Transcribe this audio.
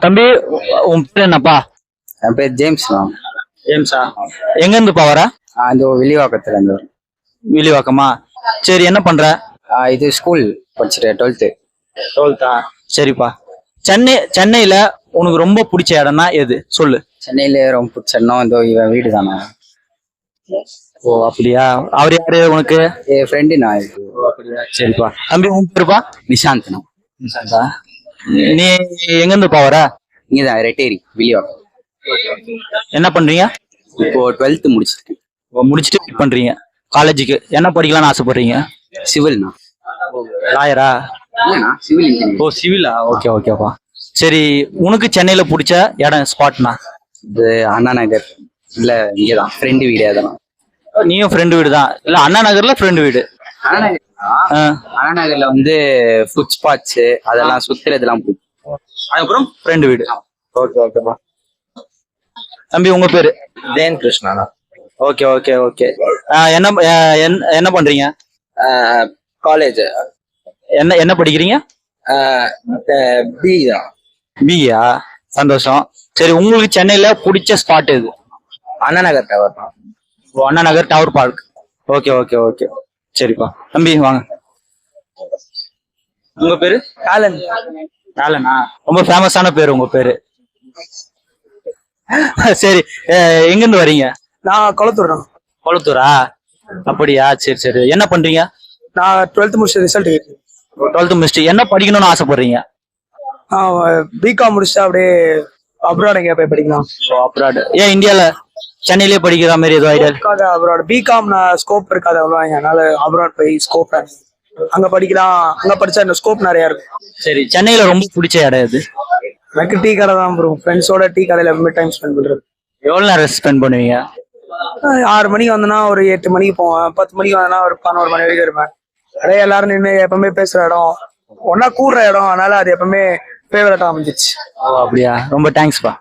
தம்பி, உன் பேர் என்னப்பா? என் பேர் ஜேம்ஸ்ண்ணா. ஜேம்ஸா? எங்க இருந்துப்பா வர? இந்த வில்லிவாக்கத்துல இருந்து வரேன். வில்லிவாக்கமா? சரி, என்ன பண்ற? இது ஸ்கூல் படிச்சுட்டேன், 12th. 12th. சரிப்பா. சென்னையில உனக்கு ரொம்ப பிடிச்ச இடம்னா எது சொல்லு. சென்னையில ரொம்ப பிடிச்ச இடம் இவன் வீடு தானே. ஓ அப்படியா? அவர் யாரு உனக்கு? என் ஃப்ரெண்டுண்ணா இது. சரிப்பா. தம்பி, உன் பேருப்பா? நிஷாந்த்ண்ணா. நிஷாந்தா? நீ எங்க இருந்துப்பா வர? இங்கதான் ரெட்டேரி, வில்லிவாக்கம். என்ன பண்றீங்க? இப்போ 12th முடிச்சிருக்கேன். முடிச்சுட்டு வெயிட் பண்றீங்க காலேஜுக்கு. என்ன படிக்கலாம்னு ஆசைப்படுறீங்க? சிவில்ண்ணா. லாயரா? Civil engineer. ஓ சிவிலா? ஓகே ஓகேப்பா. சரி, உனக்கு சென்னையில பிடிச்ச இடம் ஸ்பாட்னா? இது அண்ணா நகர். இல்ல இங்கதான் ஃப்ரெண்டு வீடு. அதெல்லாம் நீயும் ஃப்ரெண்டு வீடு தான்? இல்ல அண்ணா நகர்ல ஃப்ரெண்டு வீடு? அண்ணா நகர்ல ஃபுட் ஸ்பாட்ஸ் அதெல்லாம் சுத்துறதுலாம் பிடிக்கும். அதுக்கப்புறம் ஃப்ரெண்டு வீடு. ஓகே ஓகேப்பா. தம்பி, உங்க பேரு? தேன் கிருஷ்ணா. Okay okay okay. என்ன என்ன பண்றீங்க? காலேஜ். என்ன என்ன படிக்கிறீங்க? பிஇ தான். பிஇயா? சந்தோஷம். சரி, உங்களுக்கு சென்னையில பிடிச்ச ஸ்பாட் எது? Anna Nagar tower. Anna Nagar tower park. Okay okay okay. சரிப்பா. தம்பி வாங்க. உங்க பேரு? காலன். காலனா? ரொம்ப ஃபேமஸான பேரு உங்க பேரு. சரி, எங்க இருந்து வரீங்க? நான் கொளத்தூர் தான். கொளத்தூரா? அப்படியா? சரி சரி. என்ன பண்றீங்க? நான் 12th முடிச்ச ரிசல்ட். 12th முடிச்சுட்டு என்ன படிக்கணும்னு ஆசைப்படுறீங்க? பிகாம் முடிச்சுட்டு அப்படியே அப்ராட் எங்கேயா போய் படிக்கலாம். அப்ராட்? ஏன் இந்தியால சென்னையிலேயே படிக்கிற மாதிரி ஏதோ ஐடியா? அப்ராட் பிகாம் ஸ்கோப் இருக்காது அவ்வளோ, அதனால அப்ராட் போய் ஸ்கோப் அங்க படிக்கலாம். அங்க படிச்சா இந்த ஸ்கோப் நிறைய இருக்கும். சரி, சென்னையில ரொம்ப பிடிச்ச இடம் எது? எனக்கு டீ கடை தான் ப்ரோ. ஃப்ரெண்ட்ஸோட டீ கடையில எப்பவுமே டைம் ஸ்பெண்ட் பண்றது. எவ்வளவு நேரம் ஸ்பெண்ட் பண்ணுவீங்க? 6 மணிக்கு வந்தேன்னா ஒரு 8 மணிக்கு போவேன். 10 மணிக்கு வந்தேன்னா ஒரு 11 மணி வரைக்கும் இருப்பேன். நிறைய எல்லாரும் நின்று எப்பவுமே பேசுற இடம், ஒன்னா கூடுற இடம், அதனால அது எப்பவுமே ஃபேவரட்டா அமைஞ்சிச்சு. அப்படியா? ரொம்ப தேங்க்ஸ்பா.